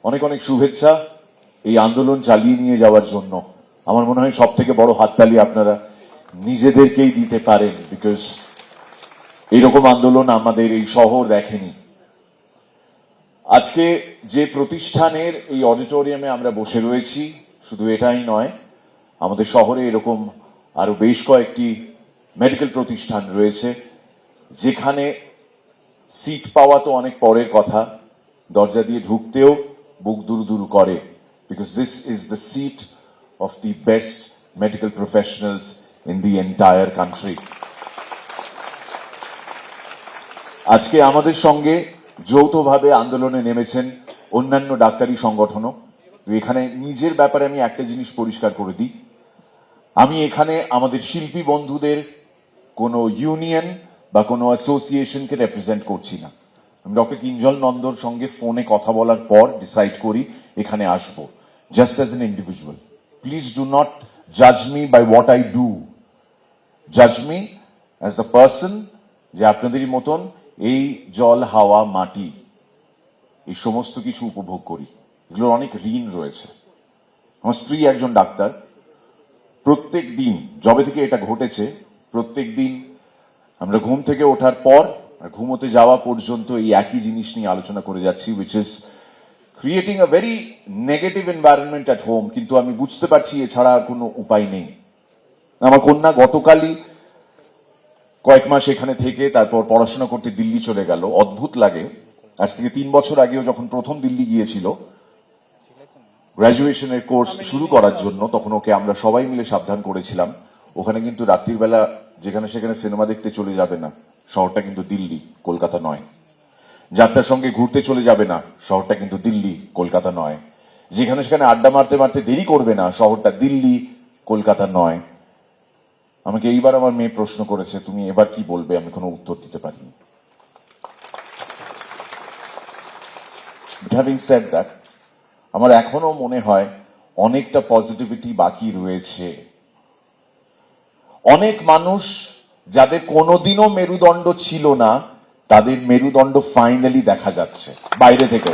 অনেক অনেক শুভেচ্ছা এই আন্দোলন চালিয়ে নিয়ে যাওয়ার জন্য। আমার মনে হয় সব থেকে বড় হাততালি আপনারা নিজেদেরকেই দিতে পারেন, বিকজ এইরকম আন্দোলন আমাদের এই শহর দেখেনি। আজকে যে প্রতিষ্ঠানের এই অডিটোরিয়ামে আমরা বসে রয়েছি, শুধু এটাই নয়, আমাদের শহরে এরকম আরো বেশ কয়েকটি মেডিকেল প্রতিষ্ঠান রয়েছে যেখানে সিট পাওয়া তো অনেক পরের কথা, দরজা দিয়ে ঢুকতেও বুক দুরু করে, because this is the seat of the best medical professionals in the entire country. আজকে আমাদের সঙ্গে যৌথভাবে আন্দোলনে নেমেছেন অন্যান্য ডাক্তারি সংগঠনও। তো এখানে নিজের ব্যাপারে আমি একটা জিনিস পরিষ্কার করে দিই, আমি এখানে আমাদের শিল্পী বন্ধুদের কোনো ইউনিয়ন বা কোনো অ্যাসোসিয়েশনকে রিপ্রেজেন্ট করছি না। আমি ডক্টর কিঞ্জল নন্দর সঙ্গে ফোনে কথা বলার পর ডিসাইড করি এখানে আসবো, just as an individual. Please do not জাজ me by what I do, জাজ মি অ্যাজ দ্য পার্সন যে আপনাদেরই মতন এই জল, হাওয়া, মাটি এই সমস্ত কিছু উপভোগ করি। এগুলোর অনেক ঋণ রয়েছে। আমার স্ত্রী একজন ডাক্তার। প্রত্যেক দিন যবে থেকে এটা ঘটেছে, প্রত্যেক দিন আমরা ঘুম থেকে ওঠার পর আর ঘুমোতে যাওয়া পর্যন্ত এই একই জিনিস নিয়ে আলোচনা করে যাচ্ছি, which is creating a very negative environment at home. কিন্তু আমি বুঝতে পারছি এছাড়া আর কোনো উপায় নেই। আমার কন্যা গতকালই কয়েক মাস এখানে থেকে তারপর পড়াশোনা করতে দিল্লি চলে গেল। অদ্ভুত লাগে, আজ থেকে 3 বছর আগেও যখন প্রথম দিল্লি গিয়েছিল গ্র্যাজুয়েশনের কোর্স শুরু করার জন্য, তখন ওকে আমরা সবাই মিলে সাবধান করেছিলাম ওখানে কিন্তু রাত্রির বেলা যেখানে সেখানে সিনেমা দেখতে চলে যাবে না, শহরটা কিন্তু দিল্লি, কলকাতা নয়। যাত্রার সঙ্গে ঘুরতে চলে যাবে না, শহরটা কিন্তু দিল্লি, কলকাতা নয়। যেখানে সেখানে আড্ডা মারতে মারতে দেরি করবে না, শহরটা দিল্লি, কলকাতা নয়। আমাকে এইবার আমার মেয়ে প্রশ্ন করেছে, তুমি এবার কি বলবে? আমি কোনো উত্তর দিতে পারিনি। But having said that, আমার এখনো মনে হয় অনেকটা পজিটিভিটি বাকি রয়েছে। অনেক মানুষ যাদের কোনোদিনও মেরুদণ্ড ছিল না, তাদের মেরুদণ্ড ফাইনালি দেখা যাচ্ছে বাইরে থেকে।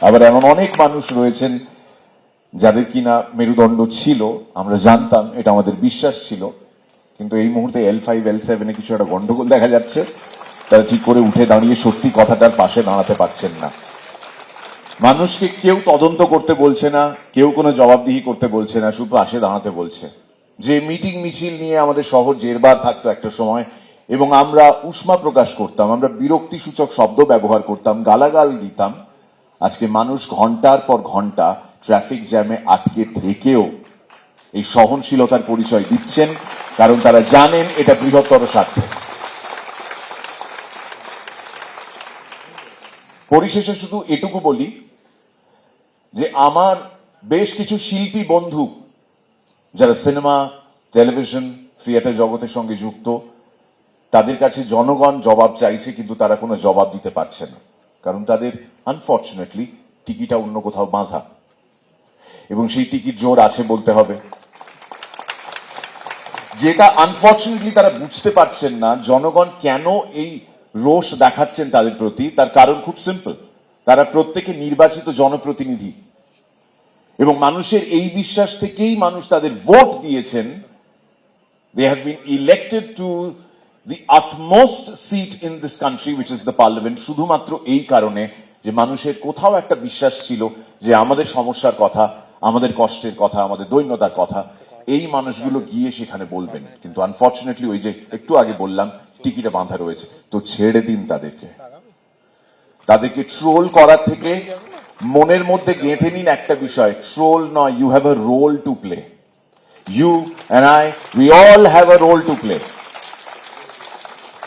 আবার এমন অনেক মানুষ রয়েছেন যাদের কিনা মেরুদণ্ড ছিল, আমরা জানতাম, এটা আমাদের বিশ্বাস ছিল, কিন্তু এই মুহূর্তে L5 L7 এ কিছু একটা গন্ডগোল দেখা যাচ্ছে, তারা ঠিক করে উঠে দাঁড়িয়ে সত্যি কথাটার পাশে দাঁড়াতে পারছেন না। মানুষকে কেউ তদন্ত করতে বলছে না, কেউ কোনো জবাবদিহি করতে বলছে না, শুধু পাশে দাঁড়াতে বলছে। যে মিটিং মিছিল নিয়ে আমাদের শহর জেরবার থাকতো একটা সময়, এবং আমরা উষ্মা প্রকাশ করতাম, আমরা বিরক্তিসূচক শব্দ ব্যবহার করতাম, গালাগাল দিতাম, আজকে মানুষ ঘন্টার পর ঘন্টা ট্রাফিক জ্যামে আটকে থেকেও এই সহনশীলতার পরিচয় দিচ্ছেন, কারণ তারা জানেন এটা বৃহত্তর স্বার্থে। পরিশেষে শুধু এটুকু বলি যে আমার বেশ কিছু শিল্পী বন্ধু যারা সিনেমা, টেলিভিশন, থিয়েটার জগতের সঙ্গে যুক্ত, তাদের কাছে জনগণ জবাব চাইছে, কিন্তু তারা কোনো জবাব দিতে পারছে না, কারণ তাদের আনফর্চুনেটলি টিকিটা অন্য কোথাও বাঁধা, এবং সেই টিকিট জোর আছে বলতে হবে। যেটা আনফর্চুনেটলি তারা বুঝতে পারছেন না, জনগণ কেন এই রোষ দেখাচ্ছেন তাদের প্রতি, তার কারণ খুব সিম্পল, তারা প্রত্যেকে নির্বাচিত জনপ্রতিনিধি, এবং মানুষের এই বিশ্বাস থেকেই মানুষ তাদের ভোট দিয়েছেন। They have been elected to the utmost seat in this country, which is the parliament, শুধুমাত্র এই কারণে যে মানুষের কোথাও একটা বিশ্বাস ছিল যে আমাদের সমস্যার কথা, আমাদের কষ্টের কথা, আমাদের দৈন্যতার কথা এই মানুষগুলো গিয়ে সেখানে বলবেন। কিন্তু আনফর্চুনেটলি ওই যে একটু আগে বললাম টিকিটে বাঁধা রয়েছে, তো ছেড়ে দিন তাদেরকে। তাদেরকে ট্রোল করা থেকে মনের মধ্যে গেঁথে নিন একটা বিষয়, ট্রোল নয়, you have a role to play. You and I, we all have a role to play.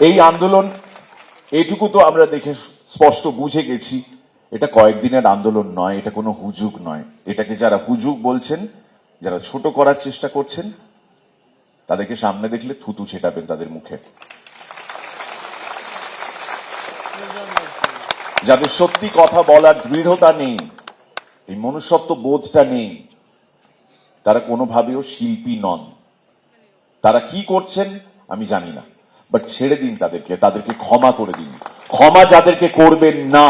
এই আন্দোলন, এটুকু তো আমরা দেখে স্পষ্ট বুঝে গেছি, এটা কয়েকদিনের আন্দোলন নয়, এটা কোনো হুজুগ নয়। এটাকে যারা হুজুগ বলছেন, যারা ছোট করার চেষ্টা করছেন, তাদেরকে সামনে দেখলে থুতু ছেটাবেন তাদের মুখে। যাদের সত্যি কথা বলার দৃঢ়তা নেই, এই মনুষ্যত্ব বোধটা নেই, তারা কোনোভাবেও শিল্পী নন। তারা কি করছেন আমি জানি না। বাট ছেড়ে দিন তাদেরকে, তাদেরকে ক্ষমা করে দিন। ক্ষমা যাদেরকে করবেন না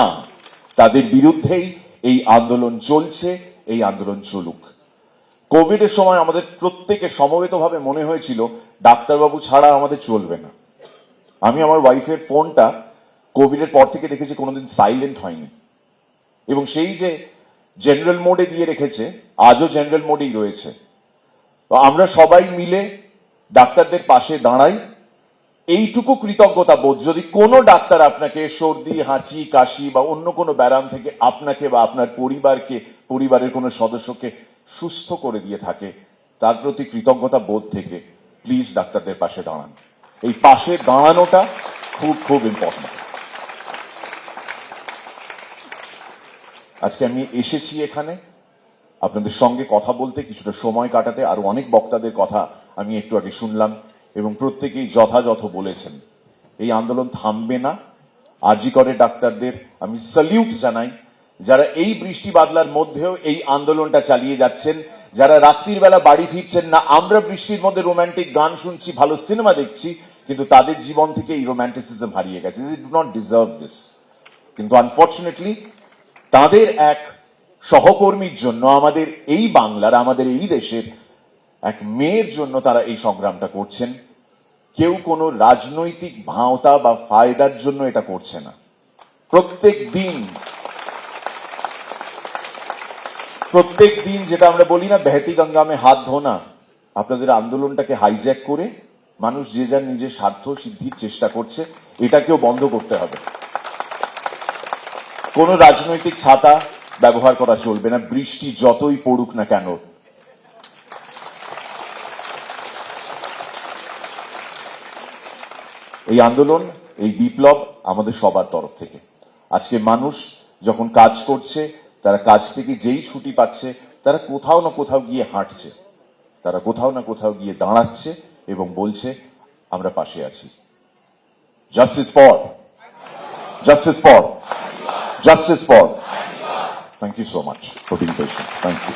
তাদের বিরুদ্ধেই এই আন্দোলন চলছে, এই আন্দোলন চলুক। কোভিড এর সময় আমাদের প্রত্যেকের সমবেতভাবে মনে হয়েছিল ডাক্তারবাবু ছাড়া আমাদের চলবে না। আমি আমার ওয়াইফের ফোনটা কোভিড এর পর থেকে দেখেছি কোনোদিন সাইলেন্ট হয়নি, এবং সেই যে জেনারেল মোডে দিয়ে রেখেছে আজও জেনারেল মোডেই রয়েছে। আমরা সবাই মিলে ডাক্তারদের পাশে দাঁড়াই। এইটুকু কৃতজ্ঞতা বোধ যদি কোনো ডাক্তার আপনাকে সর্দি, হাঁচি, কাশি বা অন্য কোনো ব্যারাম থেকে আপনাকে বা আপনার পরিবারের কোনো সদস্যকে সুস্থ করে দিয়ে থাকে, তার প্রতি কৃতজ্ঞতা বোধ থেকে প্লিজ ডাক্তারদের পাশে দাঁড়ান। এই পাশে দাঁড়ানোটা খুব খুব ইম্পর্টেন্ট। আজকে আমি এসেছি এখানে আপনাদের সঙ্গে কথা বলতে, কিছুটা সময় কাটাতে। আরো অনেক বক্তাদের কথা আমি একটু আগে শুনলাম এবং প্রত্যেকেই যথাযথ বলেছেন। এই আন্দোলন থামবে না। আরজি করের ডাক্তারদের আমি স্যালিউট জানাই, যারা এই বৃষ্টি বাদলার মধ্যেও এই আন্দোলনটা চালিয়ে যাচ্ছেন, যারা রাত্রির বেলা বাড়ি ফিরছেন না। আমরা বৃষ্টির মধ্যে রোমান্টিক গান শুনছি, ভালো সিনেমা দেখছি, কিন্তু তাদের জীবন থেকে এই রোমান্টিসিজম হারিয়ে গেছে। They do not deserve this. কিন্তু আনফর্চুনেটলি তাদের এক সহকর্মীর জন্য, আমাদের এই বাংলার, আমাদের এই দেশের এক মেয়ের জন্য তারা এই সংগ্রামটা করছেন। কেউ কোনো রাজনৈতিক ভাঁওতা বা ফায়দার জন্য এটা করছে না। প্রত্যেক দিন যেটা আমরা বলি না, বেহতি গঙ্গা মে হাত ধোনা, আপনাদের আন্দোলনটাকে হাইজ্যাক করে মানুষ যে যার নিজের স্বার্থ সিদ্ধির চেষ্টা করছে, এটাকেও বন্ধ করতে হবে। কোন রাজনৈতিক ছাতা ব্যবহার করা চলবে না, বৃষ্টি যতই পড়ুক না কেন। এই আন্দোলন, এই বিপ্লব আমাদের সবার তরফ থেকে। আজকে মানুষ যখন কাজ করছে, তারা কাজ থেকে যেই ছুটি পাচ্ছে, তারা কোথাও না কোথাও গিয়ে হাঁটছে, তারা কোথাও না কোথাও গিয়ে দাঁড়াচ্ছে এবং বলছে আমরা পাশে আছি। Justice for, justice for, justice for. Thank you so much for being patient. Thank you.